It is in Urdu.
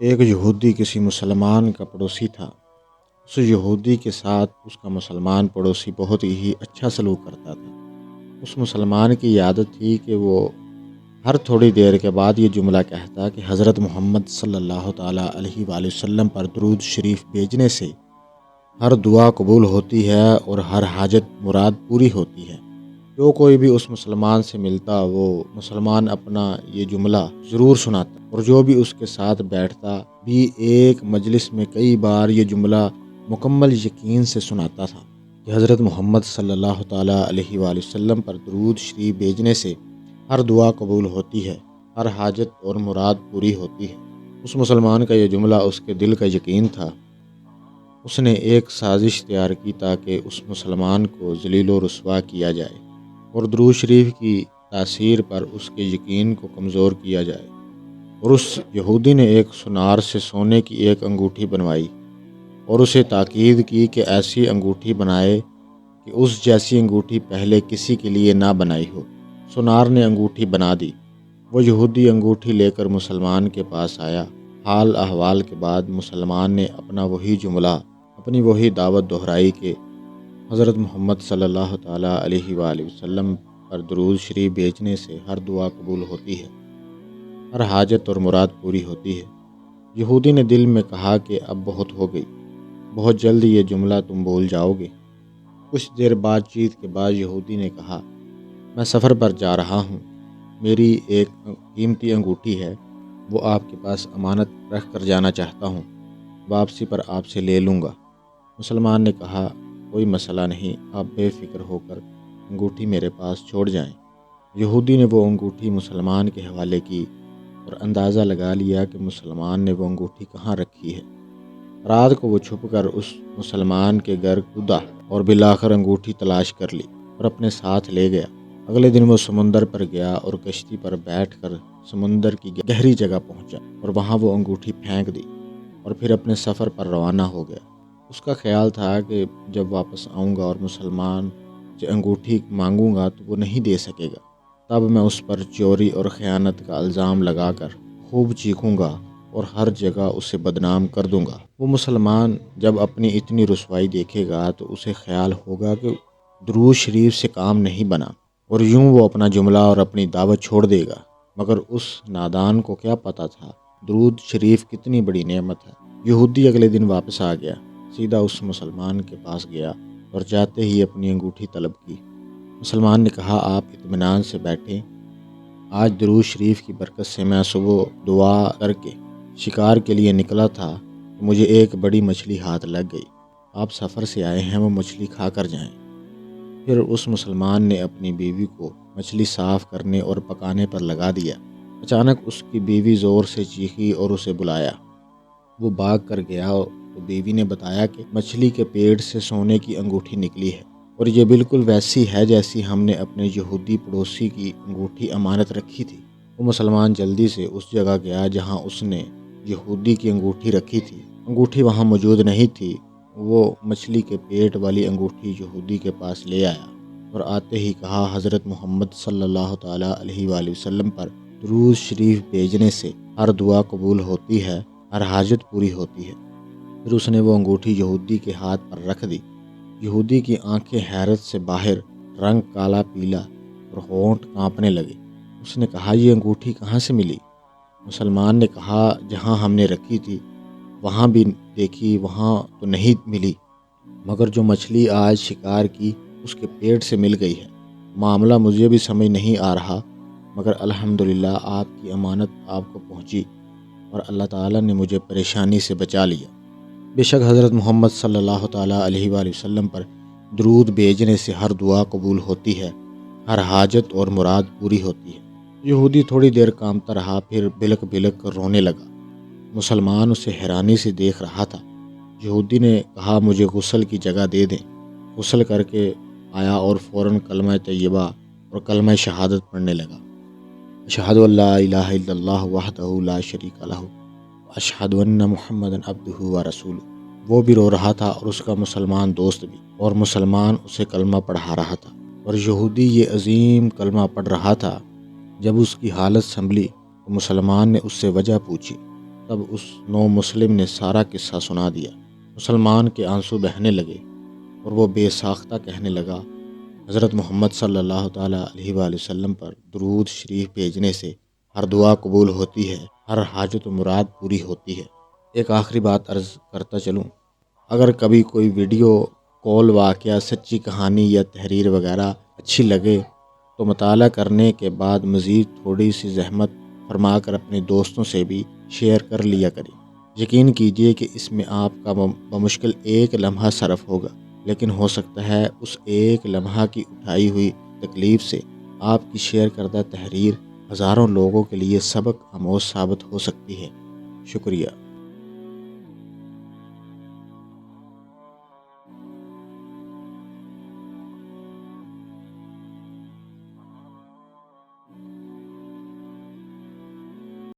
ایک یہودی کسی مسلمان کا پڑوسی تھا۔ اس یہودی کے ساتھ اس کا مسلمان پڑوسی بہت ہی اچھا سلوک کرتا تھا۔ اس مسلمان کی عادت تھی کہ وہ ہر تھوڑی دیر کے بعد یہ جملہ کہتا کہ حضرت محمد صلی اللہ تعالیٰ علیہ وآلہ وسلم پر درود شریف بھیجنے سے ہر دعا قبول ہوتی ہے اور ہر حاجت مراد پوری ہوتی ہے۔ جو کوئی بھی اس مسلمان سے ملتا وہ مسلمان اپنا یہ جملہ ضرور سناتا، اور جو بھی اس کے ساتھ بیٹھتا بھی ایک مجلس میں کئی بار یہ جملہ مکمل یقین سے سناتا تھا کہ حضرت محمد صلی اللہ تعالیٰ علیہ وآلہ وسلم پر درود شریف بھیجنے سے ہر دعا قبول ہوتی ہے، ہر حاجت اور مراد پوری ہوتی ہے۔ اس مسلمان کا یہ جملہ اس کے دل کا یقین تھا۔ اس نے ایک سازش تیار کی تاکہ اس مسلمان کو ذلیل و رسوا کیا جائے اور درود شریف کی تاثیر پر اس کے یقین کو کمزور کیا جائے، اور اس یہودی نے ایک سونار سے سونے کی ایک انگوٹھی بنوائی اور اسے تاکید کی کہ ایسی انگوٹھی بنائے کہ اس جیسی انگوٹھی پہلے کسی کے لیے نہ بنائی ہو۔ سونار نے انگوٹھی بنا دی۔ وہ یہودی انگوٹھی لے کر مسلمان کے پاس آیا۔ حال احوال کے بعد مسلمان نے اپنا وہی جملہ، اپنی وہی دعوت دہرائی کہ حضرت محمد صلی اللہ تعالیٰ علیہ وآلہ وسلم پر درود شریف بھیجنے سے ہر دعا قبول ہوتی ہے، ہر حاجت اور مراد پوری ہوتی ہے۔ یہودی نے دل میں کہا کہ اب بہت ہو گئی، بہت جلد یہ جملہ تم بھول جاؤ گے۔ کچھ دیر بات چیت کے بعد یہودی نے کہا، میں سفر پر جا رہا ہوں، میری ایک قیمتی انگوٹھی ہے، وہ آپ کے پاس امانت رکھ کر جانا چاہتا ہوں، واپسی پر آپ سے لے لوں گا۔ مسلمان نے کہا، کوئی مسئلہ نہیں، آپ بے فکر ہو کر انگوٹھی میرے پاس چھوڑ جائیں۔ یہودی نے وہ انگوٹھی مسلمان کے حوالے کی اور اندازہ لگا لیا کہ مسلمان نے وہ انگوٹھی کہاں رکھی ہے۔ رات کو وہ چھپ کر اس مسلمان کے گھر کودا اور بالآخر انگوٹھی تلاش کر لی اور اپنے ساتھ لے گیا۔ اگلے دن وہ سمندر پر گیا اور کشتی پر بیٹھ کر سمندر کی گہری جگہ پہنچا اور وہاں وہ انگوٹھی پھینک دی اور پھر اپنے سفر پر روانہ ہو گیا۔ اس کا خیال تھا کہ جب واپس آؤں گا اور مسلمان سے انگوٹھی مانگوں گا تو وہ نہیں دے سکے گا، تب میں اس پر چوری اور خیانت کا الزام لگا کر خوب چیخوں گا اور ہر جگہ اسے بدنام کر دوں گا۔ وہ مسلمان جب اپنی اتنی رسوائی دیکھے گا تو اسے خیال ہوگا کہ درود شریف سے کام نہیں بنا، اور یوں وہ اپنا جملہ اور اپنی دعوت چھوڑ دے گا۔ مگر اس نادان کو کیا پتہ تھا درود شریف کتنی بڑی نعمت ہے۔ یہودی اگلے دن واپس آ گیا، سیدھا اس مسلمان کے پاس گیا اور جاتے ہی اپنی انگوٹھی طلب کی۔ مسلمان نے کہا، آپ اطمینان سے بیٹھیں، آج درود شریف کی برکت سے میں صبح دعا کر کے شکار کے لیے نکلا تھا تو مجھے ایک بڑی مچھلی ہاتھ لگ گئی۔ آپ سفر سے آئے ہیں، وہ مچھلی کھا کر جائیں۔ پھر اس مسلمان نے اپنی بیوی کو مچھلی صاف کرنے اور پکانے پر لگا دیا۔ اچانک اس کی بیوی زور سے چیخی اور اسے بلایا۔ وہ بھاگ کر گیا تو بیوی نے بتایا کہ مچھلی کے پیٹ سے سونے کی انگوٹھی نکلی ہے، اور یہ بالکل ویسی ہے جیسی ہم نے اپنے یہودی پڑوسی کی انگوٹھی امانت رکھی تھی۔ وہ مسلمان جلدی سے اس جگہ گیا جہاں اس نے یہودی کی انگوٹھی رکھی تھی۔ انگوٹھی وہاں موجود نہیں تھی۔ وہ مچھلی کے پیٹ والی انگوٹھی یہودی کے پاس لے آیا اور آتے ہی کہا، حضرت محمد صلی اللہ تعالیٰ علیہ وآلہ وسلم پر درود شریف بھیجنے سے ہر دعا قبول ہوتی ہے، ہر حاجت پوری ہوتی ہے۔ پھر اس نے وہ انگوٹھی یہودی کے ہاتھ پر رکھ دی۔ یہودی کی آنکھیں حیرت سے باہر، رنگ کالا پیلا اور ہونٹ کانپنے لگے۔ اس نے کہا، یہ انگوٹھی کہاں سے ملی؟ مسلمان نے کہا، جہاں ہم نے رکھی تھی وہاں بھی دیکھی، وہاں تو نہیں ملی، مگر جو مچھلی آج شکار کی اس کے پیٹ سے مل گئی ہے۔ معاملہ مجھے بھی سمجھ نہیں آ رہا، مگر الحمدللہ آپ کی امانت آپ کو پہنچی اور اللہ تعالیٰ نے مجھے پریشانی سے بچا لیا۔ بے شک حضرت محمد صلی اللہ تعالیٰ علیہ وآلہ وسلم پر درود بھیجنے سے ہر دعا قبول ہوتی ہے، ہر حاجت اور مراد پوری ہوتی ہے۔ یہودی تھوڑی دیر کانپتا رہا، پھر بلک بلک کر رونے لگا۔ مسلمان اسے حیرانی سے دیکھ رہا تھا۔ یہودی نے کہا، مجھے غسل کی جگہ دے دیں۔ غسل کر کے آیا اور فوراً کلمہ طیبہ اور کلمہ شہادت پڑھنے لگا۔ اشہد ان لا الہ الا اللہ وحدہ لا شریک لہ اشہد ان محمدا عبدہ ورسولہ۔ وہ بھی رو رہا تھا اور اس کا مسلمان دوست بھی، اور مسلمان اسے کلمہ پڑھا رہا تھا، اور یہودی یہ عظیم کلمہ پڑھ رہا تھا۔ جب اس کی حالت سنبھلی تو مسلمان نے اس سے وجہ پوچھی۔ تب اس نو مسلم نے سارا قصہ سنا دیا۔ مسلمان کے آنسو بہنے لگے اور وہ بے ساختہ کہنے لگا، حضرت محمد صلی اللہ تعالیٰ علیہ وآلہ وسلم پر درود شریف بھیجنے سے ہر دعا قبول ہوتی ہے، ہر حاجت و مراد پوری ہوتی ہے۔ ایک آخری بات عرض کرتا چلوں، اگر کبھی کوئی ویڈیو کال واقعہ، سچی کہانی یا تحریر وغیرہ اچھی لگے تو مطالعہ کرنے کے بعد مزید تھوڑی سی زحمت فرما کر اپنے دوستوں سے بھی شیئر کر لیا کریں۔ یقین کیجئے کہ اس میں آپ کا بمشکل ایک لمحہ صرف ہوگا، لیکن ہو سکتا ہے اس ایک لمحہ کی اٹھائی ہوئی تکلیف سے آپ کی شیئر کردہ تحریر ہزاروں لوگوں کے لیے سبق آموز ثابت ہو سکتی ہے۔ شکریہ۔